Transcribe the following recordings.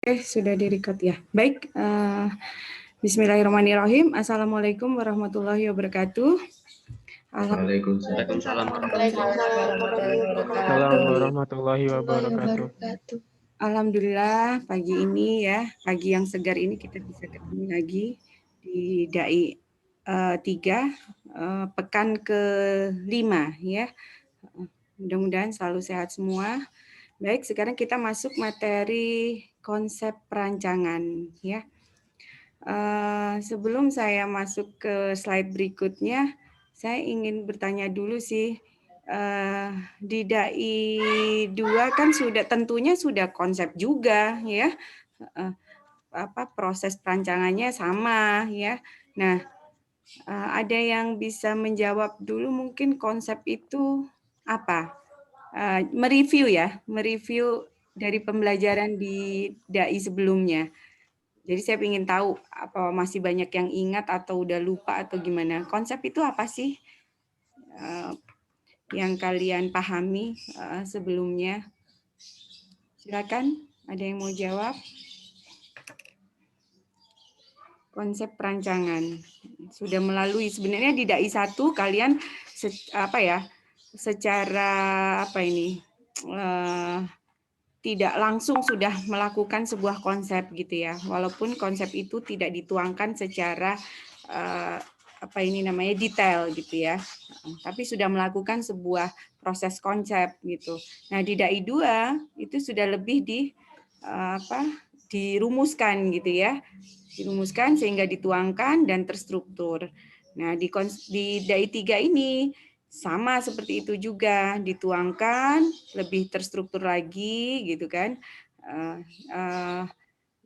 Sudah di-record ya. Baik, bismillahirrahmanirrahim. Assalamualaikum warahmatullahi wabarakatuh. Waalaikumsalam warahmatullahi wabarakatuh. Alhamdulillah pagi ini ya, pagi yang segar ini kita bisa ketemu lagi di DAI 3 pekan ke-5 ya. Mudah-mudahan selalu sehat semua. Baik, sekarang kita masuk materi konsep perancangan ya. Sebelum saya masuk ke slide berikutnya, saya ingin bertanya dulu sih, di DAI 2 kan tentunya sudah konsep juga ya, proses perancangannya sama ya. Nah, ada yang bisa menjawab dulu mungkin konsep itu apa? Mereview dari pembelajaran di DAI sebelumnya. Jadi saya ingin tahu apa masih banyak yang ingat atau udah lupa atau gimana. Konsep itu apa sih yang kalian pahami sebelumnya? Silakan, ada yang mau jawab? Konsep perancangan sudah melalui sebenarnya di DAI 1 kalian secara tidak langsung sudah melakukan sebuah konsep gitu ya, walaupun konsep itu tidak dituangkan secara detail gitu ya, tapi sudah melakukan sebuah proses konsep gitu. Nah di DAI 2 itu sudah lebih dirumuskan gitu ya, dirumuskan sehingga dituangkan dan terstruktur. Nah di DAI 3 ini sama seperti itu juga, dituangkan lebih terstruktur lagi gitu kan.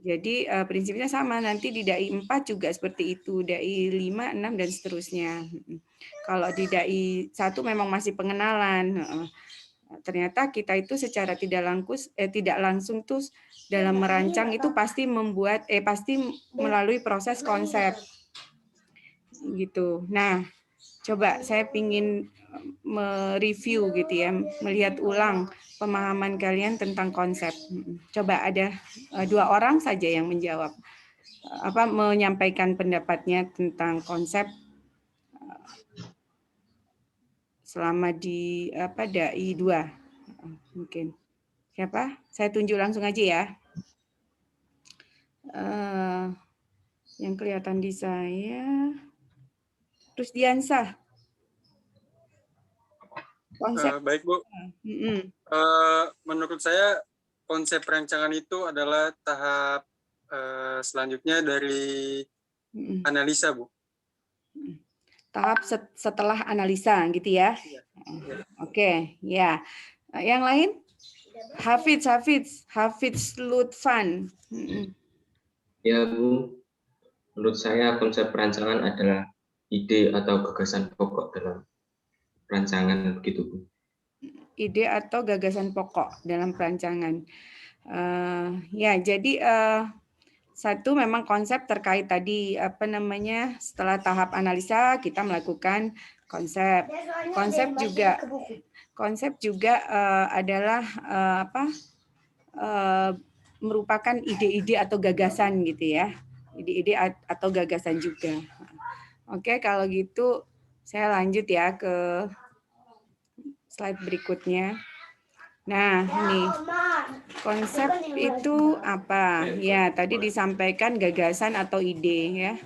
Jadi prinsipnya sama, nanti di DAI 4 juga seperti itu, DAI 5, 6 dan seterusnya. Kalau di DAI 1 memang masih pengenalan. Ternyata kita itu secara tidak langsung tuh dalam merancang itu pasti melalui proses konsep gitu. Nah, coba saya ingin mereview gitu ya, melihat ulang pemahaman kalian tentang konsep. Coba ada 2 orang saja yang menjawab, menyampaikan pendapatnya tentang konsep selama di DAI 2. Mungkin siapa? Saya tunjuk langsung aja ya. Yang kelihatan di saya Rusdiansah. Konsep. Baik Bu. Menurut saya konsep perancangan itu adalah tahap selanjutnya dari analisa Bu. Tahap setelah analisa gitu ya. Oke, ya. Yang lain? Hafiz Lutfan. Ya Bu, menurut saya konsep perancangan adalah ide atau gagasan pokok dalam perancangan begitu Bu. Ide atau gagasan pokok dalam perancangan. Jadi satu memang konsep terkait tadi setelah tahap analisa kita melakukan konsep. Konsep juga adalah merupakan ide-ide atau gagasan gitu ya. Ide-ide atau gagasan juga. Oke, kalau gitu saya lanjut ya ke slide berikutnya. Nah, ini konsep itu apa? Ya, tadi disampaikan gagasan atau ide ya.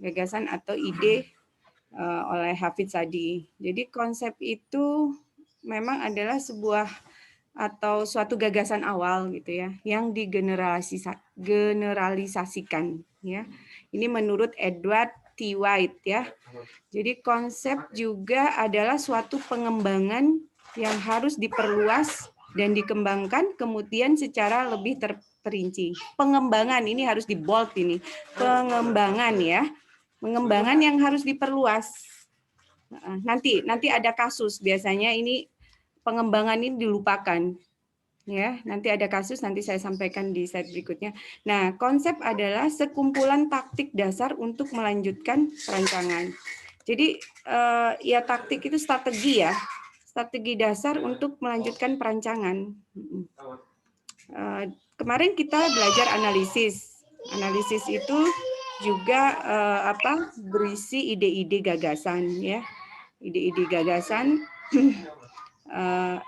Gagasan atau ide oleh Hafiz tadi. Jadi konsep itu memang adalah sebuah atau suatu gagasan awal gitu ya, yang digeneralisasikan ya. Ini menurut Edward T. White ya. Jadi konsep juga adalah suatu pengembangan yang harus diperluas dan dikembangkan kemudian secara lebih terperinci. Pengembangan ini harus di bold ini. Pengembangan ya. Pengembangan yang harus diperluas. Nanti ada kasus, biasanya ini pengembangan ini dilupakan. Ya, nanti ada kasus, nanti saya sampaikan di slide berikutnya. Nah, konsep adalah sekumpulan taktik dasar untuk melanjutkan perancangan. Jadi ya taktik itu strategi ya, strategi dasar untuk melanjutkan perancangan. kemarin kita belajar analisis. Analisis itu juga berisi ide-ide gagasan ya. Ide-ide gagasan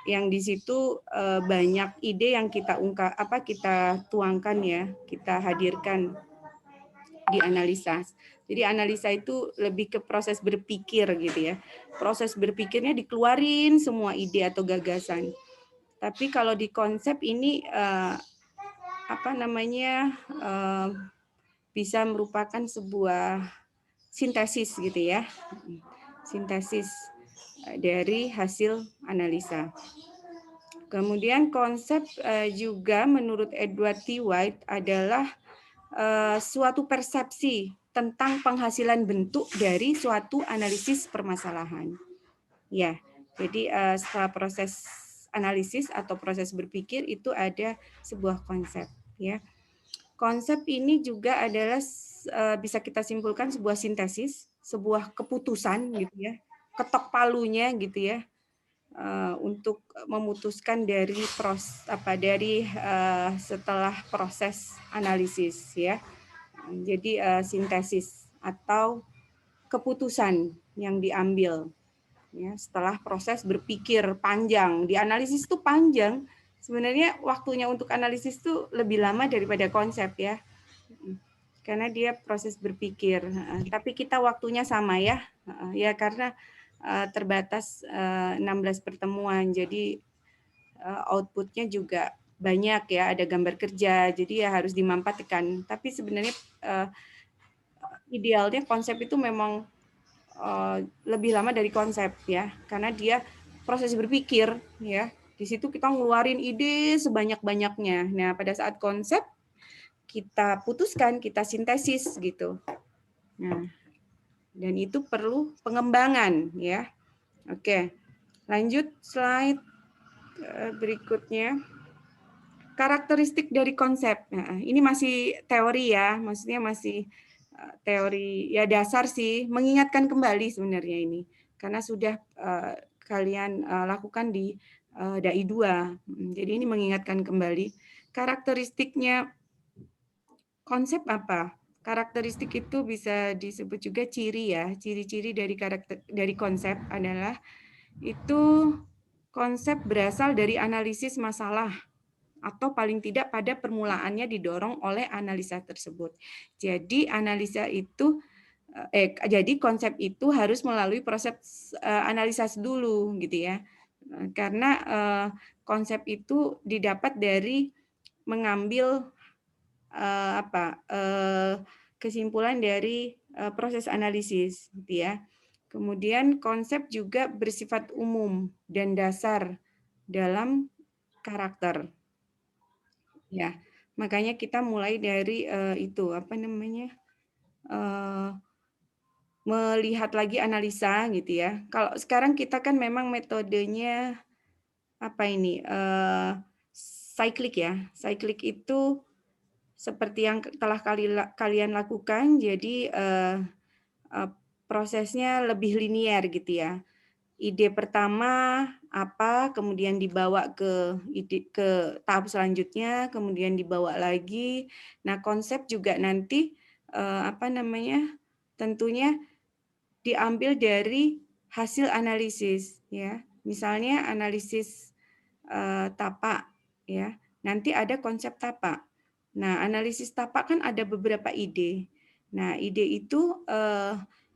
yang di situ banyak ide yang kita kita tuangkan ya, kita hadirkan di analisa. Jadi analisa itu lebih ke proses berpikir gitu ya. Proses berpikirnya dikeluarin semua ide atau gagasan. Tapi kalau di konsep ini bisa merupakan sebuah sintesis gitu ya. Sintesis dari hasil analisa. Kemudian konsep juga menurut Edward T. White adalah suatu persepsi tentang penghasilan bentuk dari suatu analisis permasalahan. Ya, jadi setelah proses analisis atau proses berpikir itu ada sebuah konsep. Ya, konsep ini juga adalah bisa kita simpulkan sebuah sintesis, sebuah keputusan gitu ya, ketok palunya gitu ya, untuk memutuskan dari setelah proses analisis ya. Jadi sintesis atau keputusan yang diambil ya setelah proses berpikir panjang. Di analisis itu panjang. Sebenarnya waktunya untuk analisis itu lebih lama daripada konsep ya. Karena dia proses berpikir. Tapi kita waktunya sama ya. Ya karena terbatas 16 pertemuan. Jadi outputnya juga banyak ya, ada gambar kerja, jadi ya harus dimanfaatkan. Tapi sebenarnya idealnya konsep itu memang lebih lama dari konsep ya, karena dia proses berpikir ya. Di situ kita ngeluarin ide sebanyak-banyaknya. Nah, pada saat konsep kita putuskan, kita sintesis gitu. Nah, dan itu perlu pengembangan ya. Oke, lanjut slide berikutnya. Karakteristik dari konsep. Nah, ini masih teori ya, maksudnya masih teori ya dasar sih, mengingatkan kembali sebenarnya ini. Karena sudah kalian lakukan di DAI 2. Jadi ini mengingatkan kembali. Karakteristiknya konsep apa? Karakteristik itu bisa disebut juga ciri ya. Ciri-ciri dari konsep adalah itu konsep berasal dari analisis masalah atau paling tidak pada permulaannya didorong oleh analisa tersebut. Jadi jadi konsep itu harus melalui proses analisa dulu gitu ya. Karena konsep itu didapat dari mengambil kesimpulan dari proses analisis gitu ya. Kemudian konsep juga bersifat umum dan dasar dalam karakter. Ya, makanya kita mulai dari melihat lagi analisa gitu ya. Kalau sekarang kita kan memang metodenya cyclic ya. Cyclic itu seperti yang telah kalian lakukan, jadi prosesnya lebih linier gitu ya. Ide pertama apa, kemudian dibawa ke tahap selanjutnya, kemudian dibawa lagi. Nah, konsep juga nanti tentunya diambil dari hasil analisis ya. Misalnya analisis tapak ya. Nanti ada konsep tapak. Nah, analisis tapak kan ada beberapa ide. Nah, ide itu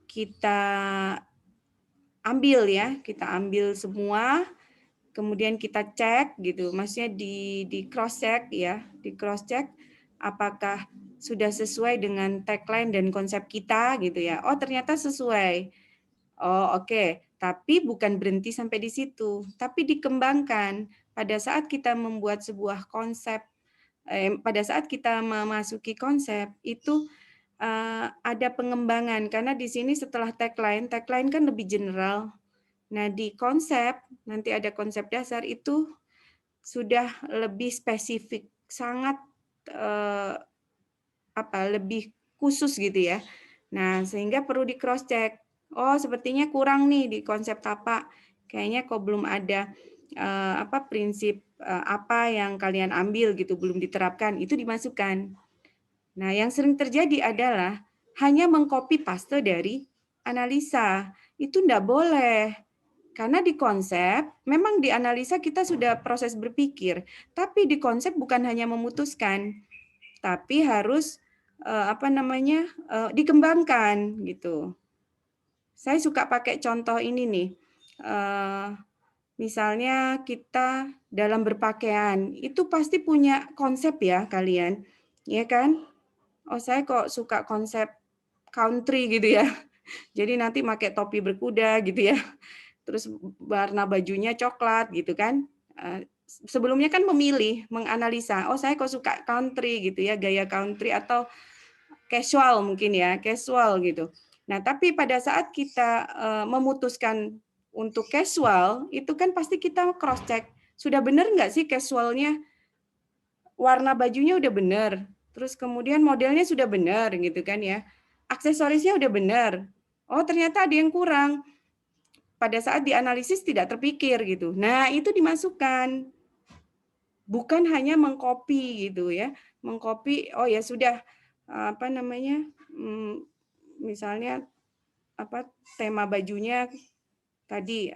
kita ambil ya, kita ambil semua, kemudian kita cek gitu, maksudnya di cross check ya, di cross check apakah sudah sesuai dengan tagline dan konsep kita gitu ya. Oh, ternyata sesuai. Oh, oke. Tapi bukan berhenti sampai di situ, tapi dikembangkan. Pada saat kita membuat sebuah konsep, pada saat kita memasuki konsep itu ada pengembangan karena di sini setelah tagline kan lebih general. Nah, di konsep nanti ada konsep dasar itu sudah lebih spesifik, sangat lebih khusus gitu ya. Nah, sehingga perlu di cross check. Oh, sepertinya kurang nih di konsep tapak. Kayaknya kok belum ada prinsip apa yang kalian ambil gitu belum diterapkan, itu dimasukkan. Nah, yang sering terjadi adalah hanya mengcopy paste dari analisa. Itu enggak boleh. Karena di konsep, memang di analisa kita sudah proses berpikir, tapi di konsep bukan hanya memutuskan, tapi harus dikembangkan gitu. Saya suka pakai contoh ini nih. Misalnya kita dalam berpakaian, itu pasti punya konsep ya kalian, ya kan? Oh, saya kok suka konsep country gitu ya. Jadi nanti pakai topi berkuda gitu ya. Terus warna bajunya coklat gitu kan. Sebelumnya kan memilih, menganalisa, oh saya kok suka country gitu ya, gaya country atau casual mungkin ya, casual gitu. Nah, tapi pada saat kita memutuskan untuk casual, itu kan pasti kita cross check, sudah benar nggak sih casualnya, warna bajunya udah benar, terus kemudian modelnya sudah benar gitu kan ya, aksesorisnya udah benar. Oh ternyata ada yang kurang. Pada saat dianalisis tidak terpikir gitu. Nah itu dimasukkan, bukan hanya mengcopy gitu ya, mengcopy. Oh ya sudah misalnya tema bajunya tadi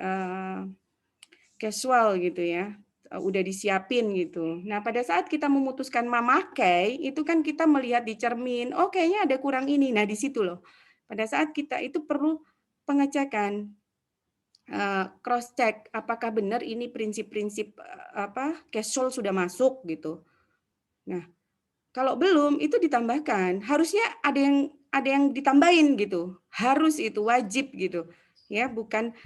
casual gitu ya, udah disiapin gitu. Nah pada saat kita memutuskan memakai itu kan kita melihat di cermin, oh kayaknya ada kurang ini. Nah di situ loh, pada saat kita itu perlu pengecekan, cross check apakah benar ini prinsip-prinsip casual sudah masuk gitu. Nah kalau belum itu ditambahkan, harusnya ada yang ditambahin gitu, harus itu wajib gitu ya, bukan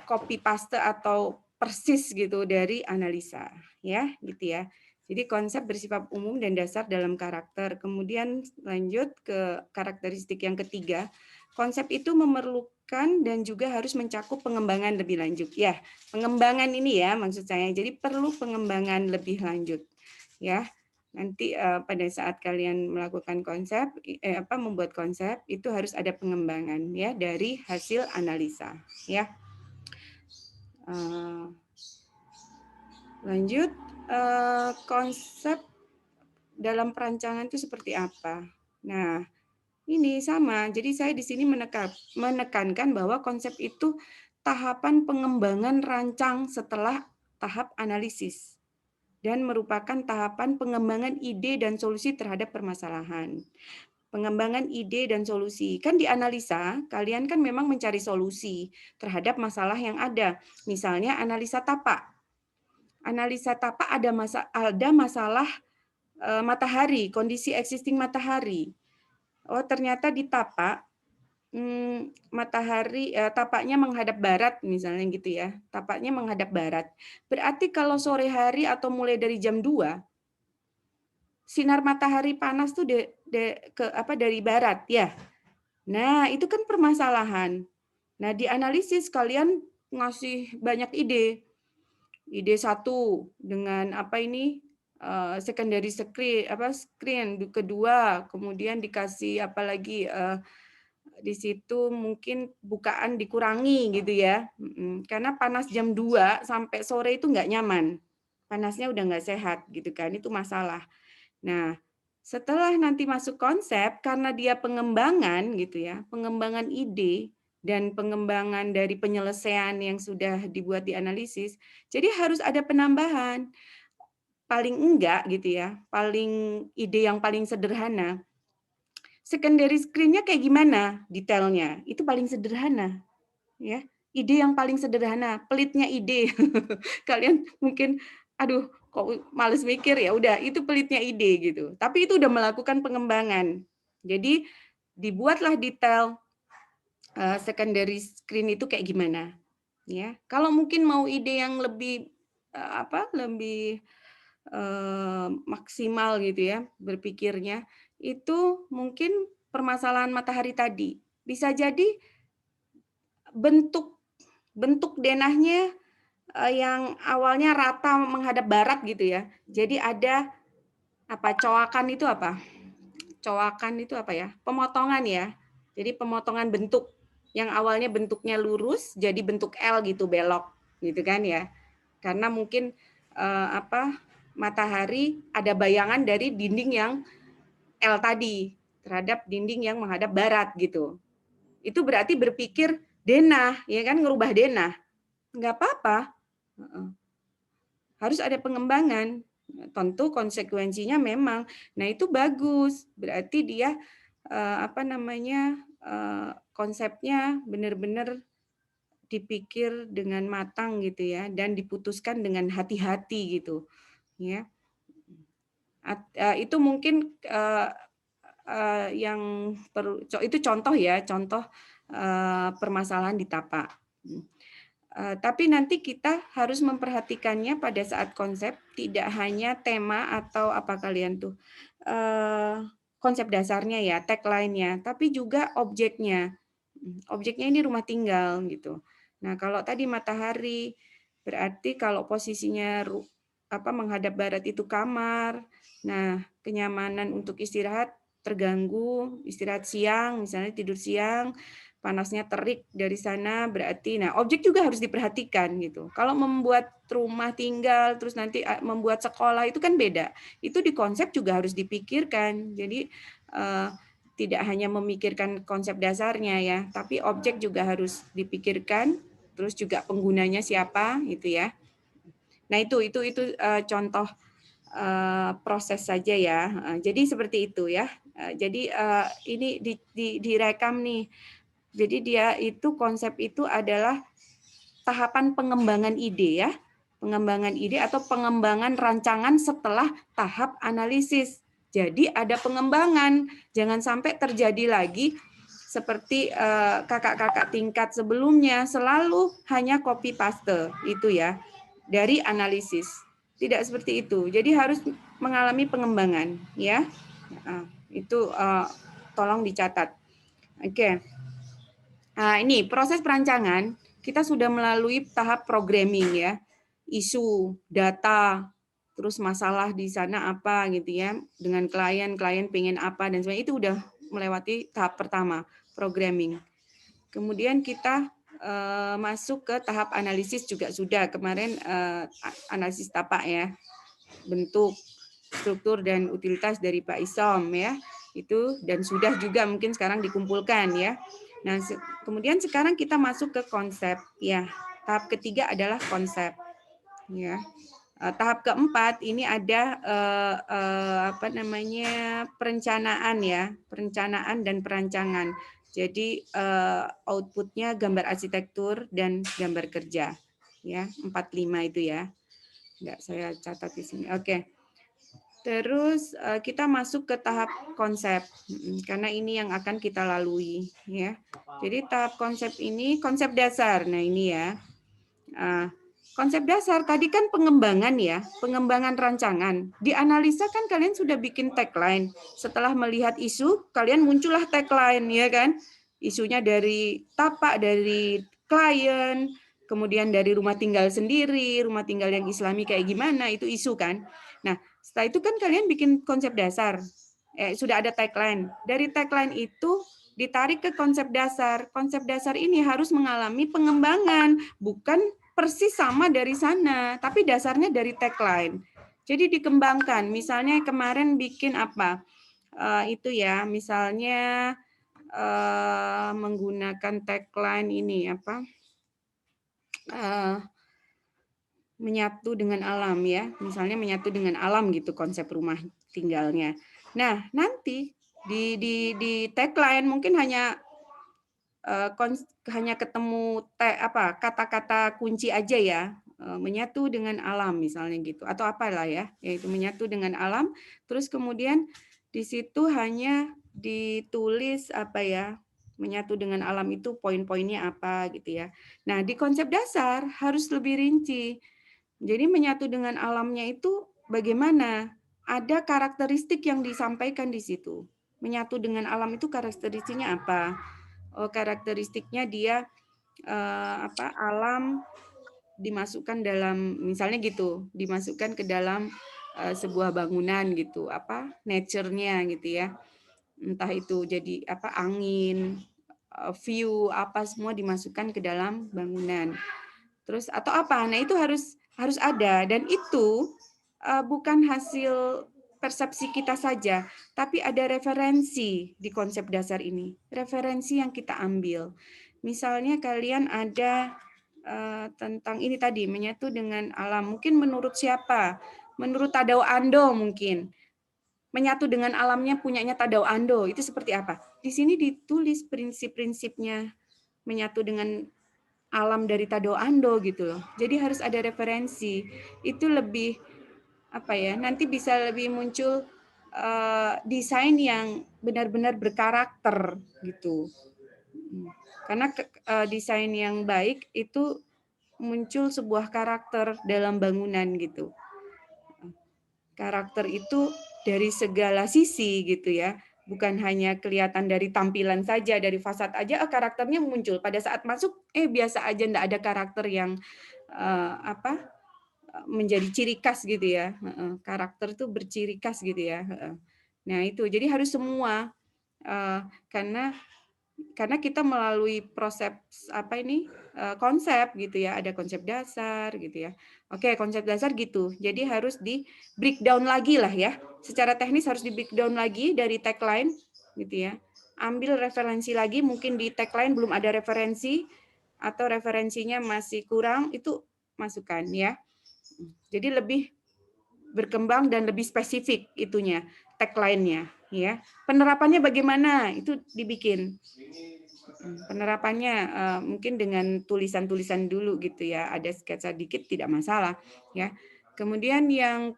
copy paste atau persis gitu dari analisa ya gitu ya. Jadi konsep bersifat umum dan dasar dalam karakter. Kemudian lanjut ke karakteristik yang ketiga, konsep itu memerlukan dan juga harus mencakup pengembangan lebih lanjut ya. Pengembangan ini ya maksud saya, jadi perlu pengembangan lebih lanjut ya. Nanti pada saat kalian melakukan konsep, membuat konsep itu harus ada pengembangan ya dari hasil analisa ya. Lanjut, konsep dalam perancangan itu seperti apa? Nah, ini sama. Jadi saya di sini menekankan bahwa konsep itu tahapan pengembangan rancang setelah tahap analisis dan merupakan tahapan pengembangan ide dan solusi terhadap permasalahan. Pengembangan ide dan solusi. Kan di analisa, kalian kan memang mencari solusi terhadap masalah yang ada. Misalnya analisa tapak. Analisa tapak ada masalah matahari, kondisi existing matahari. Oh, ternyata di tapak matahari tapaknya menghadap barat misalnya gitu ya. Tapaknya menghadap barat. Berarti kalau sore hari atau mulai dari jam 2 sinar matahari panas tuh dari barat ya. Nah, itu kan permasalahan. Nah, di analisis kalian ngasih banyak ide. Ide satu dengan secondary screen kedua, kemudian dikasih apalagi di situ mungkin bukaan dikurangi gitu ya. Karena panas jam 2 sampai sore itu nggak nyaman. Panasnya udah nggak sehat gitu kan, itu masalah. Nah, setelah nanti masuk konsep, karena dia pengembangan gitu ya, pengembangan ide dan pengembangan dari penyelesaian yang sudah dibuat di analisis, jadi harus ada penambahan. Paling enggak gitu ya, ide yang paling sederhana. Secondary screen-nya kayak gimana detailnya? Itu paling sederhana. Ya, ide yang paling sederhana, pelitnya ide. Kalian mungkin aduh kok males mikir, ya udah itu pelitnya ide gitu. Tapi itu udah melakukan pengembangan. Jadi dibuatlah detail secondary screen itu kayak gimana. Ya, kalau mungkin mau ide yang lebih lebih maksimal gitu ya berpikirnya, itu mungkin permasalahan matahari tadi. Bisa jadi bentuk denahnya yang awalnya rata menghadap barat gitu ya. Jadi ada coakan itu apa? Coakan itu apa ya? Pemotongan ya. Jadi pemotongan bentuk yang awalnya bentuknya lurus jadi bentuk L gitu belok gitu kan ya. karena mungkin matahari ada bayangan dari dinding yang L tadi terhadap dinding yang menghadap barat gitu. Itu berarti berpikir denah, ya kan, ngerubah denah. Nggak apa-apa. Harus ada pengembangan. Tentu konsekuensinya memang. Nah, itu bagus. Berarti dia konsepnya benar-benar dipikir dengan matang gitu ya, dan diputuskan dengan hati-hati gitu, ya. Itu mungkin yang itu contoh ya, contoh permasalahan di TAPA. Tapi nanti kita harus memperhatikannya pada saat konsep, tidak hanya tema atau apa kalian tuh konsep dasarnya ya, tagline-nya, tapi juga objeknya. Objeknya ini rumah tinggal gitu. Nah, kalau tadi matahari, berarti kalau posisinya menghadap barat itu kamar. Nah, kenyamanan untuk istirahat terganggu, istirahat siang, misalnya tidur siang, panasnya terik dari sana, berarti objek juga harus diperhatikan gitu. Kalau membuat rumah tinggal terus nanti membuat sekolah itu kan beda. Itu di konsep juga harus dipikirkan. Jadi tidak hanya memikirkan konsep dasarnya ya, tapi objek juga harus dipikirkan, terus juga penggunanya siapa gitu ya. Nah, itu contoh proses saja ya. Jadi seperti itu ya. Jadi ini direkam nih. Jadi dia itu konsep itu adalah tahapan pengembangan ide ya. Pengembangan ide atau pengembangan rancangan setelah tahap analisis. Jadi ada pengembangan. Jangan sampai terjadi lagi seperti kakak-kakak tingkat sebelumnya selalu hanya copy paste itu ya dari analisis. Tidak seperti itu. Jadi harus mengalami pengembangan ya. Itu tolong dicatat. Oke. Nah, ini proses perancangan kita sudah melalui tahap programming ya. Isu, data, terus masalah di sana apa gitu ya. Dengan klien pengen apa dan sebagainya, itu udah melewati tahap pertama, programming. Kemudian kita masuk ke tahap analisis juga sudah kemarin analisis TAPA ya. Bentuk, struktur dan utilitas dari Pak Isom ya. Itu dan sudah juga mungkin sekarang dikumpulkan ya. Nah, kemudian sekarang kita masuk ke konsep ya. Tahap ketiga adalah konsep ya. Tahap keempat ini ada perencanaan ya, perencanaan dan perancangan. Jadi outputnya gambar arsitektur dan gambar kerja ya, 45 itu ya. Enggak saya catat di sini. Oke. Terus kita masuk ke tahap konsep karena ini yang akan kita lalui ya. Jadi tahap konsep ini konsep dasar. Nah, ini ya. Konsep dasar tadi kan pengembangan ya, pengembangan rancangan. Di analisa kan kalian sudah bikin tagline. Setelah melihat isu, kalian muncullah tagline ya kan? Isunya dari tapak, dari klien, kemudian dari rumah tinggal sendiri, rumah tinggal yang Islami kayak gimana, itu isu kan. Nah, setelah itu kan kalian bikin konsep dasar. Sudah ada tagline. Dari tagline itu ditarik ke konsep dasar. Konsep dasar ini harus mengalami pengembangan, bukan persis sama dari sana, tapi dasarnya dari tagline. Jadi dikembangkan. Misalnya kemarin bikin apa? Itu ya, misalnya menggunakan tagline ini apa? Menyatu dengan alam ya. Misalnya menyatu dengan alam gitu konsep rumah tinggalnya. Nah, nanti di tagline mungkin hanya ketemu kata-kata kunci aja ya, menyatu dengan alam misalnya gitu, atau apalah ya, yaitu menyatu dengan alam. Terus kemudian di situ hanya ditulis apa ya, menyatu dengan alam itu poin-poinnya apa gitu ya. Nah, di konsep dasar harus lebih rinci. Jadi menyatu dengan alamnya itu bagaimana? Ada karakteristik yang disampaikan di situ. Menyatu dengan alam itu karakteristiknya apa? Karakteristiknya dia alam dimasukkan dalam misalnya gitu, dimasukkan ke dalam sebuah bangunan gitu, nature-nya gitu ya. Entah itu jadi angin, view, apa semua dimasukkan ke dalam bangunan. Terus atau apa? Nah, itu harus harus ada, dan itu bukan hasil persepsi kita saja, tapi ada referensi di konsep dasar ini, referensi yang kita ambil. Misalnya kalian ada tentang ini tadi, menyatu dengan alam. Mungkin menurut siapa? Menurut Tadao Ando mungkin. Menyatu dengan alamnya punyanya Tadao Ando. Itu seperti apa? Di sini ditulis prinsip-prinsipnya menyatu dengan alam dari Tadao Ando gitu loh. Jadi harus ada referensi. Itu lebih apa ya? Nanti bisa lebih muncul desain yang benar-benar berkarakter gitu. Karena desain yang baik itu muncul sebuah karakter dalam bangunan gitu. Karakter itu dari segala sisi gitu ya. Bukan hanya kelihatan dari tampilan saja, dari fasad aja karakternya muncul. Pada saat masuk biasa aja, enggak ada karakter yang menjadi ciri khas gitu ya. Karakter itu berciri khas gitu ya. Nah, itu. Jadi harus semua karena kita melalui proses konsep gitu ya, ada konsep dasar gitu ya. Oke, konsep dasar gitu. Jadi harus di breakdown lagi lah ya. Secara teknis harus di breakdown lagi dari tagline gitu ya. Ambil referensi lagi, mungkin di tagline belum ada referensi atau referensinya masih kurang, itu masukkan ya. Jadi lebih berkembang dan lebih spesifik itunya, tagline-nya ya. Penerapannya bagaimana? Itu dibikin. Penerapannya mungkin dengan tulisan-tulisan dulu gitu ya, ada sketsa dikit tidak masalah ya. Kemudian yang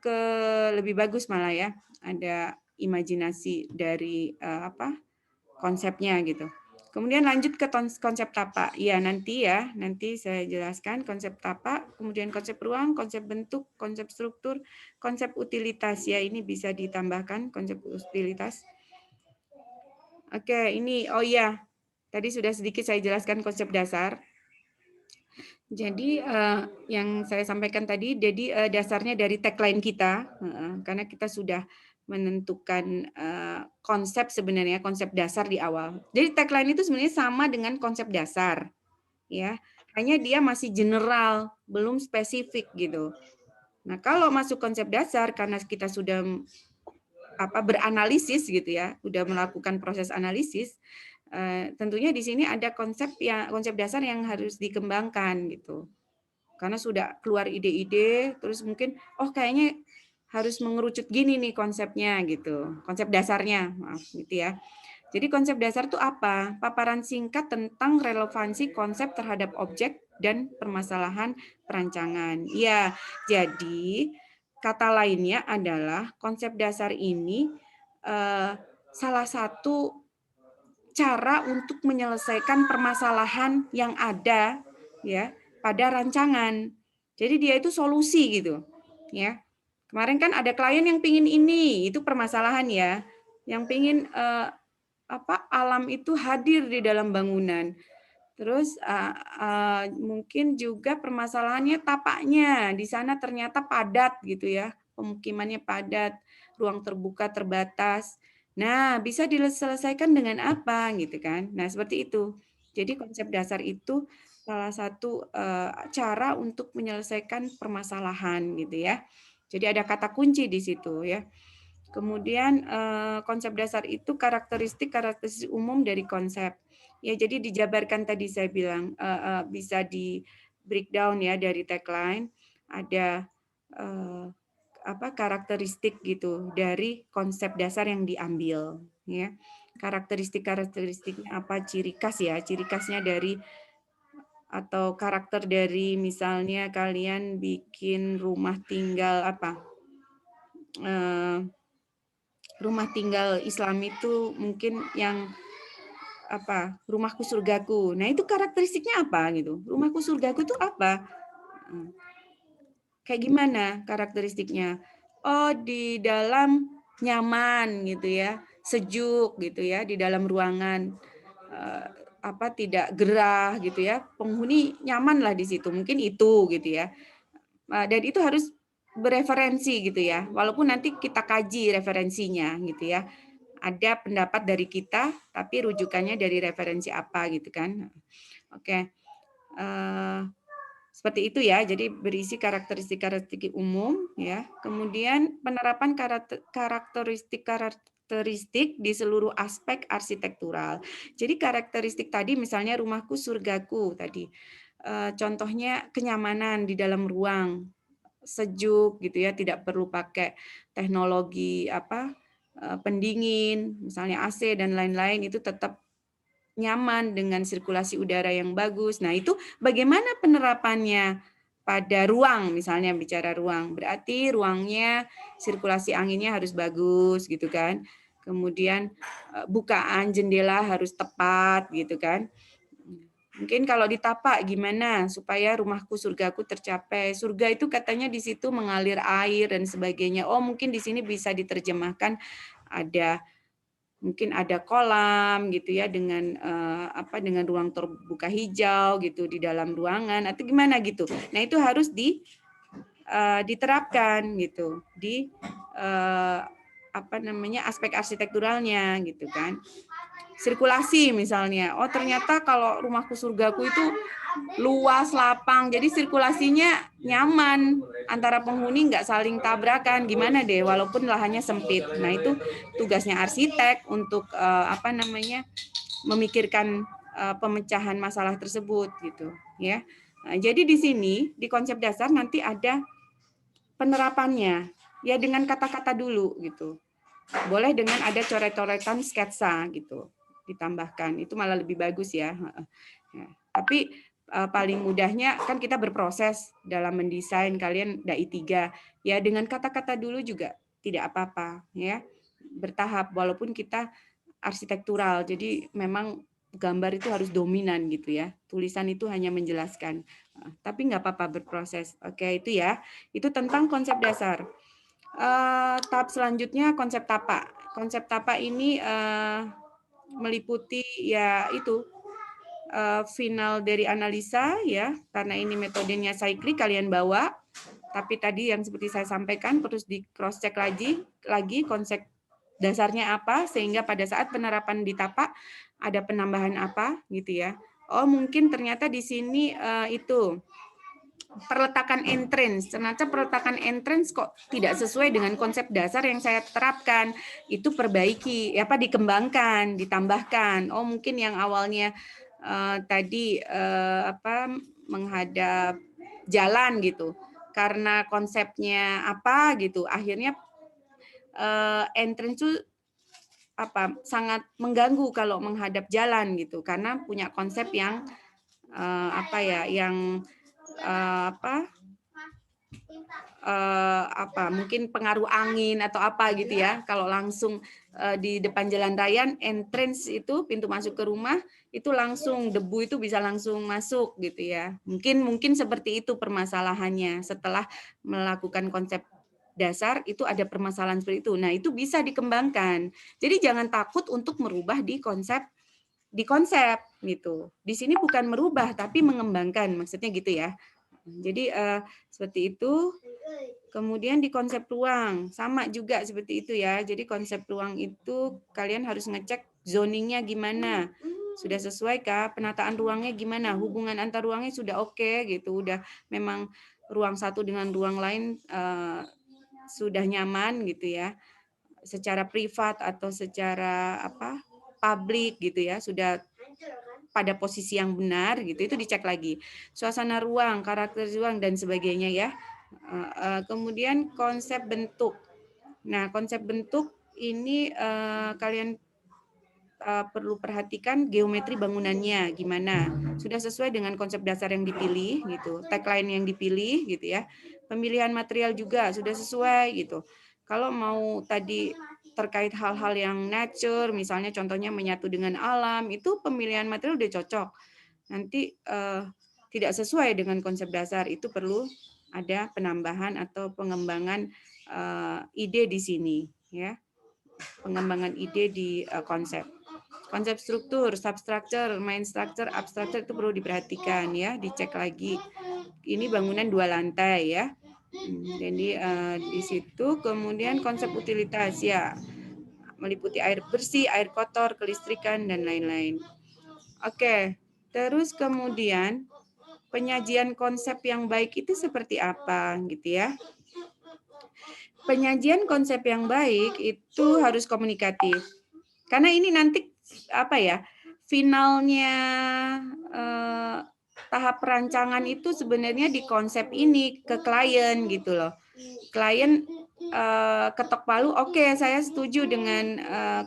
lebih bagus malah ya, ada imajinasi dari konsepnya gitu. Kemudian lanjut ke konsep tapak. Ya, nanti saya jelaskan konsep tapak, kemudian konsep ruang, konsep bentuk, konsep struktur, konsep utilitas ya, ini bisa ditambahkan konsep utilitas. Oke, ini tadi sudah sedikit saya jelaskan konsep dasar. Jadi yang saya sampaikan tadi, jadi dasarnya dari tagline kita, karena kita sudah menentukan konsep sebenarnya, konsep dasar di awal. Jadi tagline itu sebenarnya sama dengan konsep dasar, ya. Hanya dia masih general, belum spesifik gitu. Nah, kalau masuk konsep dasar, karena kita sudah beranalisis gitu ya, sudah melakukan proses analisis, tentunya di sini ada konsep dasar yang harus dikembangkan gitu. Karena sudah keluar ide-ide, terus mungkin kayaknya harus mengerucut gini nih konsepnya gitu. Konsep dasarnya, maaf gitu ya. Jadi konsep dasar itu apa? Paparan singkat tentang relevansi konsep terhadap objek dan permasalahan perancangan. Ya, jadi kata lainnya adalah konsep dasar ini salah satu cara untuk menyelesaikan permasalahan yang ada ya pada rancangan. Jadi dia itu solusi gitu ya. Kemarin kan ada klien yang pingin ini, itu permasalahan ya. Yang pingin alam itu hadir di dalam bangunan. Terus mungkin juga permasalahannya tapaknya, di sana ternyata padat gitu ya, pemukimannya padat, ruang terbuka terbatas. Nah, bisa diselesaikan dengan apa gitu kan? Nah, seperti itu. Jadi konsep dasar itu salah satu cara untuk menyelesaikan permasalahan gitu ya. Jadi ada kata kunci di situ ya. Kemudian konsep dasar itu karakteristik umum dari konsep. Ya, jadi dijabarkan tadi saya bilang bisa di breakdown ya dari tagline, ada karakteristik gitu dari konsep dasar yang diambil ya. Karakteristiknya apa, ciri khas ya, ciri khasnya dari atau karakter dari misalnya kalian bikin rumah tinggal rumah tinggal Islam itu mungkin yang rumahku surgaku. Nah, itu karakteristiknya apa gitu. Rumahku surgaku itu apa? Kayak gimana karakteristiknya? Di dalam nyaman gitu ya, sejuk gitu ya, di dalam ruangan tidak gerah gitu ya. Penghuni nyaman lah di situ. Mungkin itu gitu ya. Dan itu harus bereferensi gitu ya. Walaupun nanti kita kaji referensinya gitu ya. Ada pendapat dari kita, tapi rujukannya dari referensi apa gitu kan. Oke. Seperti itu ya, jadi berisi karakteristik-karakteristik umum ya. Kemudian penerapan karakteristik di seluruh aspek arsitektural. Jadi karakteristik tadi misalnya rumahku surgaku tadi. Contohnya kenyamanan di dalam ruang, sejuk gitu ya, tidak perlu pakai teknologi pendingin, misalnya AC dan lain-lain, itu tetap nyaman dengan sirkulasi udara yang bagus. Nah, itu bagaimana penerapannya pada ruang, misalnya bicara ruang. Berarti ruangnya sirkulasi anginnya harus bagus gitu kan. Kemudian bukaan jendela harus tepat gitu kan. Mungkin kalau ditapak gimana supaya rumahku surgaku tercapai. Surga itu katanya di situ mengalir air dan sebagainya. Oh, mungkin di sini bisa diterjemahkan mungkin ada kolam gitu ya dengan dengan ruang terbuka hijau gitu di dalam ruangan atau gimana gitu. Nah, itu harus diterapkan gitu di aspek arsitekturalnya gitu kan. Sirkulasi misalnya. Oh, ternyata kalau rumahku surgaku itu luas, lapang, jadi sirkulasinya nyaman, antara penghuni nggak saling tabrakan, gimana deh, walaupun lahannya sempit. Nah, itu tugasnya arsitek untuk memikirkan pemecahan masalah tersebut gitu ya. Nah, jadi di sini di konsep dasar nanti ada penerapannya ya dengan kata-kata dulu gitu. Boleh dengan ada coret-coretan sketsa gitu ditambahkan, itu malah lebih bagus ya. Tapi paling mudahnya kan kita berproses dalam mendesain, kalian dai 3 ya, dengan kata-kata dulu juga tidak apa-apa ya, bertahap walaupun kita arsitektural, jadi memang gambar itu harus dominan gitu ya, tulisan itu hanya menjelaskan, tapi nggak apa-apa berproses. Oke, itu ya, itu tentang konsep dasar. Tahap selanjutnya konsep tapak. Konsep tapak ini meliputi ya itu final dari analisa ya, karena ini metodenya cyclic kalian bawa, tapi tadi yang seperti saya sampaikan terus di cross check lagi konsep dasarnya apa, sehingga pada saat penerapan di tapak ada penambahan apa gitu ya. Oh, mungkin ternyata di sini itu perletakan entrance. Ternyata perletakan entrance kok tidak sesuai dengan konsep dasar yang saya terapkan. Itu perbaiki, dikembangkan, ditambahkan. Oh, mungkin yang awalnya tadi menghadap jalan gitu. Karena konsepnya apa gitu, akhirnya entrance itu sangat mengganggu kalau menghadap jalan gitu, karena punya konsep yang mungkin pengaruh angin atau apa gitu ya. Kalau langsung di depan jalan raya, entrance itu pintu masuk ke rumah itu langsung debu itu bisa langsung masuk gitu ya. Mungkin seperti itu permasalahannya. Setelah melakukan konsep dasar itu ada permasalahan seperti itu. Nah, itu bisa dikembangkan. Jadi jangan takut untuk merubah di konsep gitu. Di sini bukan merubah tapi mengembangkan, maksudnya gitu ya. Jadi seperti itu. Kemudian di konsep ruang sama juga seperti itu ya. Jadi konsep ruang itu kalian harus ngecek zoningnya gimana, sudah sesuai kah, penataan ruangnya gimana, hubungan antar ruangnya sudah oke gitu, udah memang ruang satu dengan ruang lain sudah nyaman gitu ya, secara privat atau secara publik gitu ya, sudah pada posisi yang benar gitu, itu dicek lagi. Suasana ruang, karakter ruang dan sebagainya ya. Kemudian konsep bentuk. Nah, konsep bentuk ini kalian perlu perhatikan geometri bangunannya gimana. Sudah sesuai dengan konsep dasar yang dipilih gitu, tagline yang dipilih gitu ya. Pemilihan material juga sudah sesuai gitu. Kalau mau tadi terkait hal-hal yang nature, misalnya contohnya menyatu dengan alam, itu pemilihan material udah cocok. Nanti tidak sesuai dengan konsep dasar, itu perlu ada penambahan atau pengembangan ide di sini ya. Pengembangan ide di konsep. Konsep struktur, substructure, main structure, abstructure itu perlu diperhatikan ya, dicek lagi. Ini bangunan 2 lantai ya. Jadi di situ kemudian konsep utilitas ya, meliputi air bersih, air kotor, kelistrikan dan lain-lain. Oke, terus kemudian penyajian konsep yang baik itu seperti apa gitu ya. Penyajian konsep yang baik itu harus komunikatif. Karena ini nanti apa ya? Finalnya tahap perancangan itu sebenarnya di konsep ini ke klien gitu loh. Klien ketok palu, oke, saya setuju dengan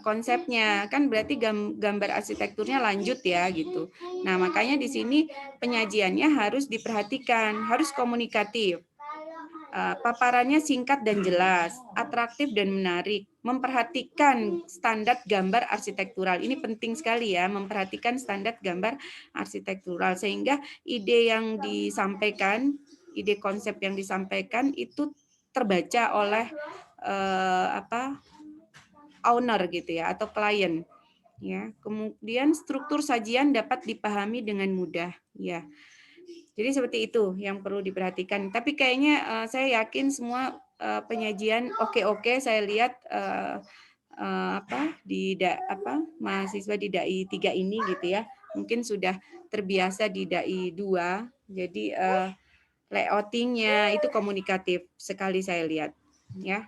konsepnya, kan berarti gambar arsitekturnya lanjut ya gitu. Nah, makanya di sini penyajiannya harus diperhatikan, harus komunikatif. Paparannya singkat dan jelas, atraktif dan menarik, memperhatikan standar gambar arsitektural. Ini penting sekali ya, memperhatikan standar gambar arsitektural sehingga ide yang disampaikan, ide konsep yang disampaikan itu terbaca oleh owner gitu ya atau klien ya. Kemudian struktur sajian dapat dipahami dengan mudah ya. Jadi seperti itu yang perlu diperhatikan. Tapi kayaknya saya yakin semua penyajian oke-oke. Saya lihat mahasiswa di DAI 3 ini gitu ya. Mungkin sudah terbiasa di DAI 2. Jadi layoutingnya itu komunikatif sekali saya lihat ya.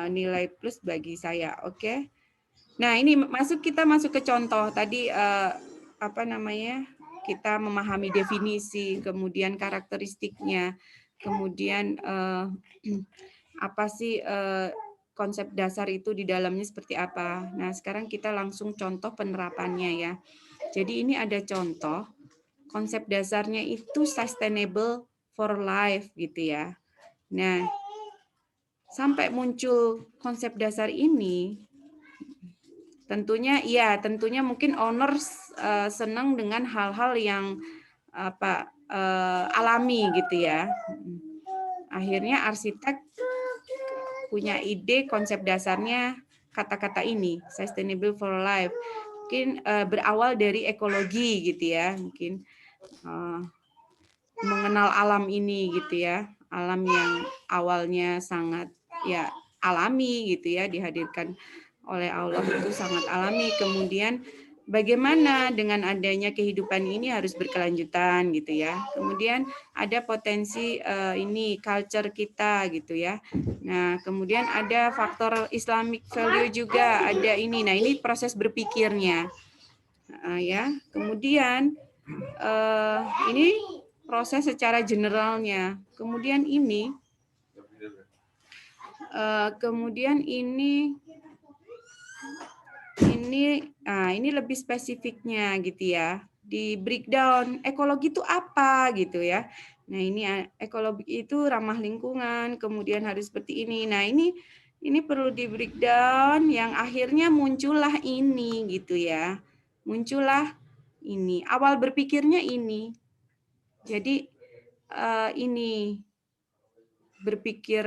Nilai plus bagi saya. Oke. Nah, ini kita masuk ke contoh tadi kita memahami definisi, kemudian karakteristiknya, kemudian apa sih konsep dasar itu di dalamnya seperti apa. Nah, sekarang kita langsung contoh penerapannya ya. Jadi ini ada contoh konsep dasarnya itu sustainable for life gitu ya. Nah, sampai muncul konsep dasar ini tentunya mungkin owner senang dengan hal-hal yang alami gitu ya. Akhirnya arsitek punya ide konsep dasarnya kata-kata ini, sustainable for life. Mungkin berawal dari ekologi gitu ya, mungkin mengenal alam ini gitu ya. Alam yang awalnya sangat ya alami gitu ya, dihadirkan oleh Allah itu sangat alami. Kemudian bagaimana dengan adanya kehidupan ini harus berkelanjutan gitu ya. Kemudian ada potensi ini culture kita gitu ya. Nah, kemudian ada faktor Islamic value juga, ada ini. Nah, ini proses berpikirnya. Ya. Kemudian ini proses secara generalnya. Kemudian ini ini lebih spesifiknya gitu ya. Di breakdown ekologi itu apa gitu ya. Nah, ini ekologi itu ramah lingkungan, kemudian harus seperti ini. Nah, ini perlu di breakdown yang akhirnya muncullah ini gitu ya. Muncullah ini. Awal berpikirnya ini. Jadi ini berpikir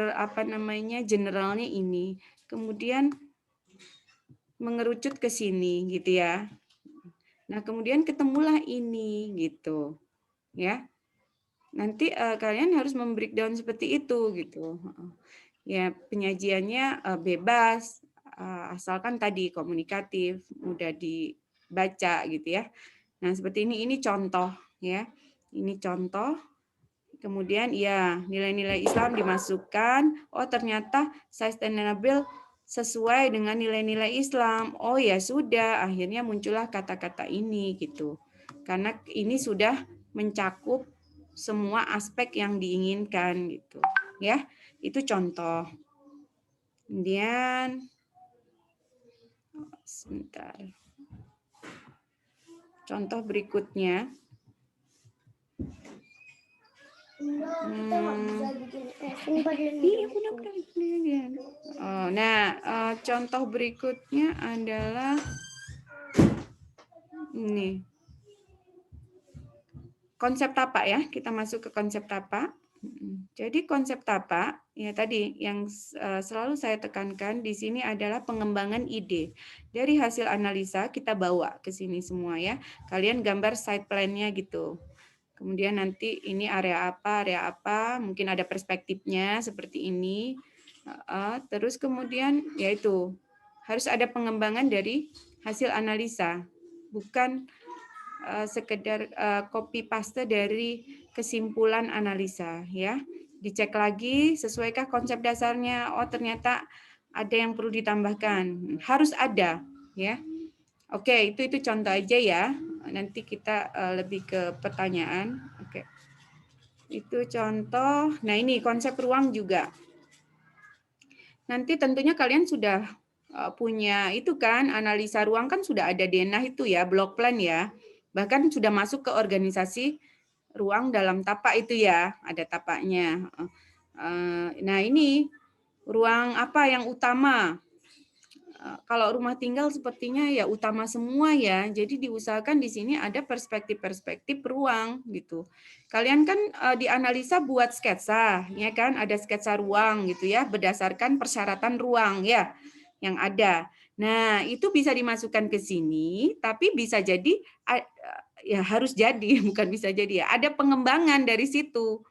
generalnya ini. Kemudian mengerucut ke sini gitu ya. Nah, kemudian ketemulah ini gitu. Ya. Nanti kalian harus membreakdown seperti itu gitu. Ya, penyajiannya bebas asalkan tadi komunikatif, mudah dibaca gitu ya. Nah, seperti ini contoh ya. Ini contoh. Kemudian ya, nilai-nilai Islam dimasukkan. Oh, ternyata sustainable sesuai dengan nilai-nilai Islam. Oh ya sudah, akhirnya muncullah kata-kata ini gitu. Karena ini sudah mencakup semua aspek yang diinginkan gitu. Ya, itu contoh. Kemudian sebentar. Contoh berikutnya. Contoh berikutnya adalah ini. Konsep tapak ya, kita masuk ke konsep tapak. Jadi konsep tapak ya tadi yang selalu saya tekankan di sini adalah pengembangan ide. Dari hasil analisa kita bawa ke sini semua ya. Kalian gambar side plan-nya gitu. Kemudian nanti ini area apa, mungkin ada perspektifnya seperti ini. Terus kemudian yaitu harus ada pengembangan dari hasil analisa, bukan sekedar copy paste dari kesimpulan analisa ya. Dicek lagi sesuaikah konsep dasarnya. Oh, ternyata ada yang perlu ditambahkan. Harus ada ya. Oke, itu contoh aja ya. Nanti kita lebih ke pertanyaan. Oke. Itu contoh. Nah, ini konsep ruang juga. Nanti tentunya kalian sudah punya itu kan, analisa ruang kan sudah ada denah itu ya, block plan ya. Bahkan sudah masuk ke organisasi ruang dalam tapak itu ya, ada tapaknya. Nah, ini ruang apa yang utama? Kalau rumah tinggal sepertinya ya utama semua ya. Jadi diusahakan di sini ada perspektif-perspektif ruang gitu. Kalian kan dianalisa buat sketsa, ya kan? Ada sketsa ruang gitu ya, berdasarkan persyaratan ruang ya yang ada. Nah, itu bisa dimasukkan ke sini, tapi bisa jadi ya harus jadi, bukan bisa jadi ya. Ada pengembangan dari situ.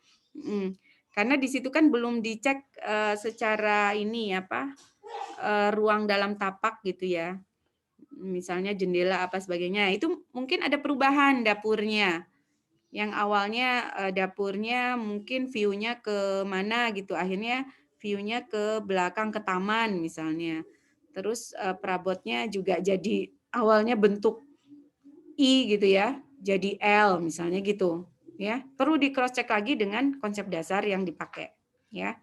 Karena di situ kan belum dicek secara ini apa? Ruang dalam tapak gitu ya. Misalnya jendela apa sebagainya. Itu mungkin ada perubahan dapurnya. Yang awalnya dapurnya mungkin view-nya ke mana gitu. Akhirnya view-nya ke belakang ke taman misalnya. Terus perabotnya juga jadi awalnya bentuk I gitu ya. Jadi L misalnya gitu. Ya, perlu di cross check lagi dengan konsep dasar yang dipakai ya.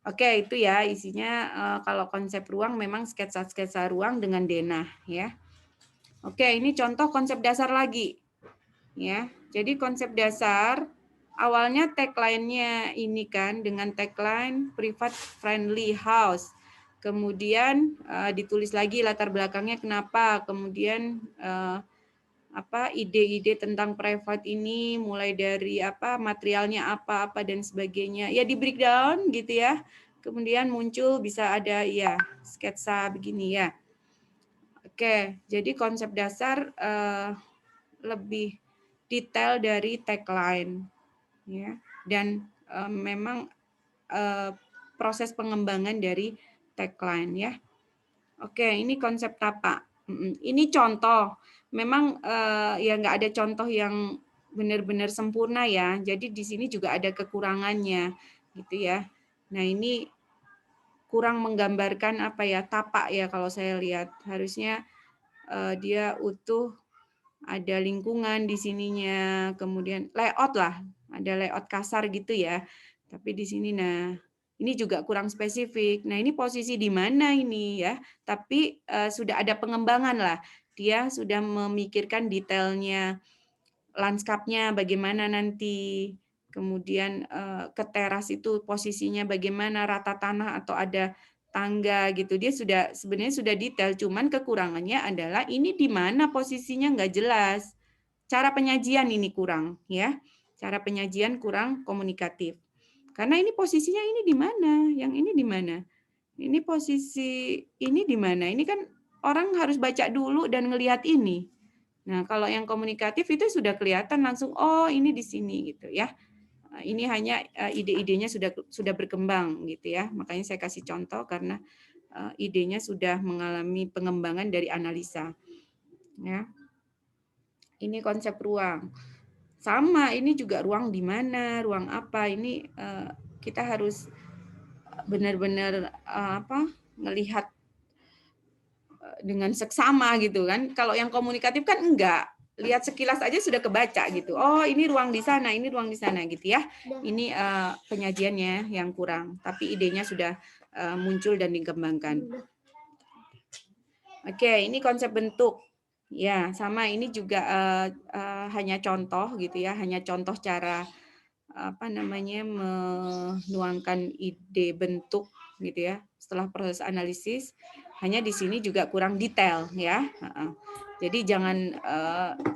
Oke, itu ya isinya kalau konsep ruang memang sketsa-sketsa ruang dengan denah ya. Oke, ini contoh konsep dasar lagi. Ya. Jadi konsep dasar awalnya tagline-nya ini kan dengan tagline private friendly house. Kemudian ditulis lagi latar belakangnya kenapa, kemudian apa ide-ide tentang private ini mulai dari apa materialnya apa dan sebagainya ya di breakdown gitu ya, kemudian muncul bisa ada ya sketsa begini ya. Oke, jadi konsep dasar lebih detail dari tagline ya, dan memang proses pengembangan dari tagline ya. Oke, ini konsep tapak. Ini contoh. Memang ya nggak ada contoh yang benar-benar sempurna ya. Jadi di sini juga ada kekurangannya, gitu ya. Nah ini kurang menggambarkan apa ya tapak ya kalau saya lihat. Harusnya dia utuh, ada lingkungan di sininya, kemudian layout lah, ada layout kasar gitu ya. Tapi di sini nah ini juga kurang spesifik. Nah, ini posisi di mana ini ya? Tapi sudah ada pengembangan lah. Dia sudah memikirkan detailnya, lanskapnya bagaimana nanti. Kemudian ke teras itu posisinya bagaimana, rata tanah atau ada tangga gitu. Dia sudah sebenarnya sudah detail, cuman kekurangannya adalah ini di mana posisinya nggak jelas. Cara penyajian ini kurang ya. Cara penyajian kurang komunikatif. Karena ini posisinya ini di mana, yang ini di mana. Ini posisi ini di mana. Ini kan orang harus baca dulu dan ngelihat ini. Nah, kalau yang komunikatif itu sudah kelihatan langsung, oh ini di sini gitu ya. Ini hanya ide-idenya sudah berkembang gitu ya. Makanya saya kasih contoh karena idenya sudah mengalami pengembangan dari analisa. Ya. Ini konsep ruang. Sama, ini juga ruang di mana, ruang apa. Ini kita harus benar-benar apa ngelihat dengan seksama gitu kan. Kalau yang komunikatif kan enggak, lihat sekilas aja sudah kebaca gitu. Oh ini ruang di sana, ini ruang di sana gitu ya. Ini penyajiannya yang kurang, tapi idenya sudah muncul dan dikembangkan. Oke, ini konsep bentuk. Ya, sama ini juga hanya contoh gitu ya, hanya contoh cara apa namanya menuangkan ide bentuk gitu ya. Setelah proses analisis, hanya di sini juga kurang detail ya. Jadi jangan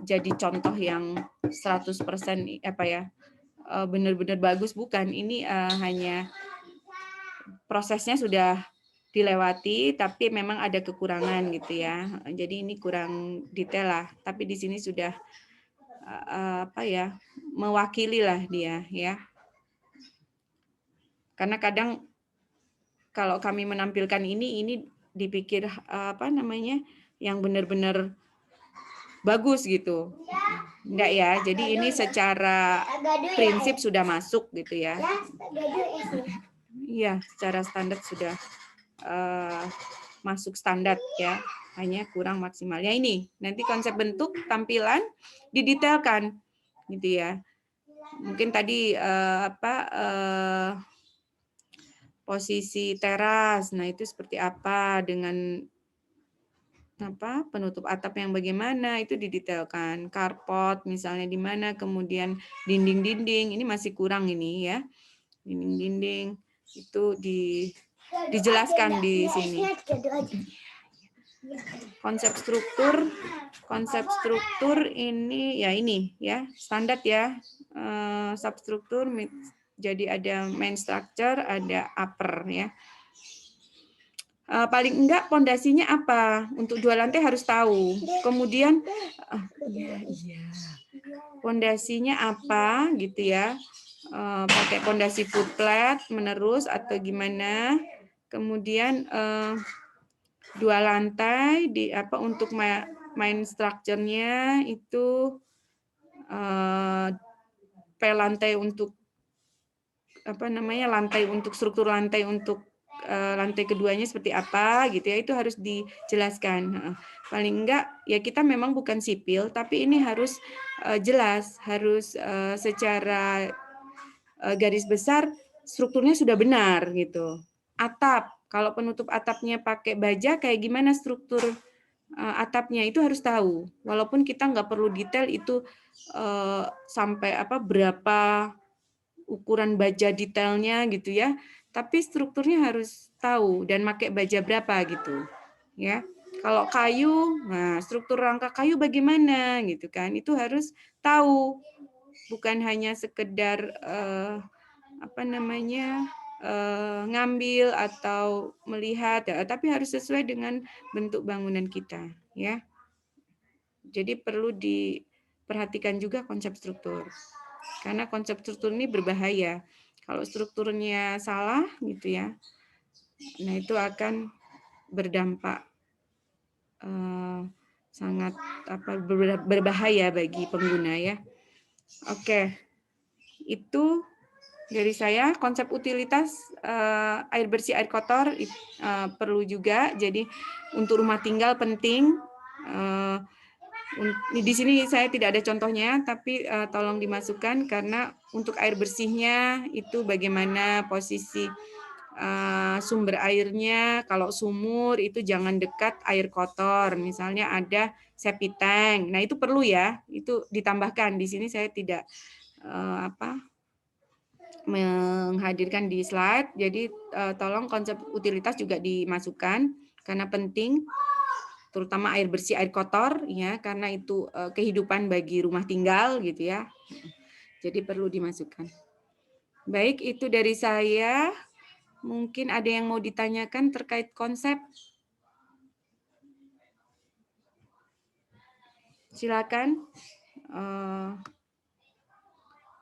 jadi contoh yang 100% apa ya benar-benar bagus, bukan. Ini hanya prosesnya sudah dilewati, tapi memang ada kekurangan gitu ya. Jadi ini kurang detail lah. Tapi di sini sudah apa ya mewakili lah dia ya. Karena kadang kalau kami menampilkan ini dipikir apa namanya yang benar-benar bagus gitu. Enggak ya. Jadi ini secara prinsip sudah masuk gitu ya. Iya, secara standar sudah masuk standar ya. Hanya kurang maksimal. Ya ini, nanti konsep bentuk, tampilan didetailkan gitu ya. Mungkin tadi posisi teras. Nah, itu seperti apa dengan penutup atap yang bagaimana itu didetailkan. Carport misalnya di mana, kemudian dinding-dinding ini masih kurang ini ya. Dinding-dinding itu dijelaskan di sini. Konsep struktur ini ya standar ya. Substruktur jadi ada main structure, ada upper ya. Paling enggak pondasinya apa? Untuk 2 lantai harus tahu. Kemudian pondasinya apa gitu ya. Pakai pondasi foot flat menerus atau gimana. Kemudian 2 lantai untuk main structure-nya itu lantai untuk struktur lantai untuk lantai keduanya seperti apa gitu ya, itu harus dijelaskan. Paling enggak ya kita memang bukan sipil tapi ini harus jelas, harus secara garis besar strukturnya sudah benar gitu. Atap, kalau penutup atapnya pakai baja kayak gimana struktur atapnya itu harus tahu. Walaupun kita nggak perlu detail itu sampai berapa ukuran baja detailnya gitu ya. Tapi strukturnya harus tahu dan pakai baja berapa gitu. Ya. Kalau kayu, nah struktur rangka kayu bagaimana gitu kan. Itu harus tahu. Bukan hanya sekedar ngambil atau melihat, tapi harus sesuai dengan bentuk bangunan kita, ya. Jadi perlu diperhatikan juga konsep struktur, karena konsep struktur ini berbahaya. Kalau strukturnya salah, gitu ya, nah itu akan berdampak sangat berbahaya bagi pengguna, ya. Oke, itu dari saya. Konsep utilitas air bersih, air kotor perlu juga. Jadi untuk rumah tinggal penting. Di sini saya tidak ada contohnya, tapi tolong dimasukkan karena untuk air bersihnya itu bagaimana posisi sumber airnya. Kalau sumur itu jangan dekat air kotor. Misalnya ada septic tank. Nah itu perlu ya. Itu ditambahkan. Di sini saya tidak menghadirkan di slide. Jadi tolong konsep utilitas juga dimasukkan karena penting, terutama air bersih, air kotor ya, karena itu kehidupan bagi rumah tinggal gitu ya. Jadi perlu dimasukkan. Baik, itu dari saya. Mungkin ada yang mau ditanyakan terkait konsep. Silakan.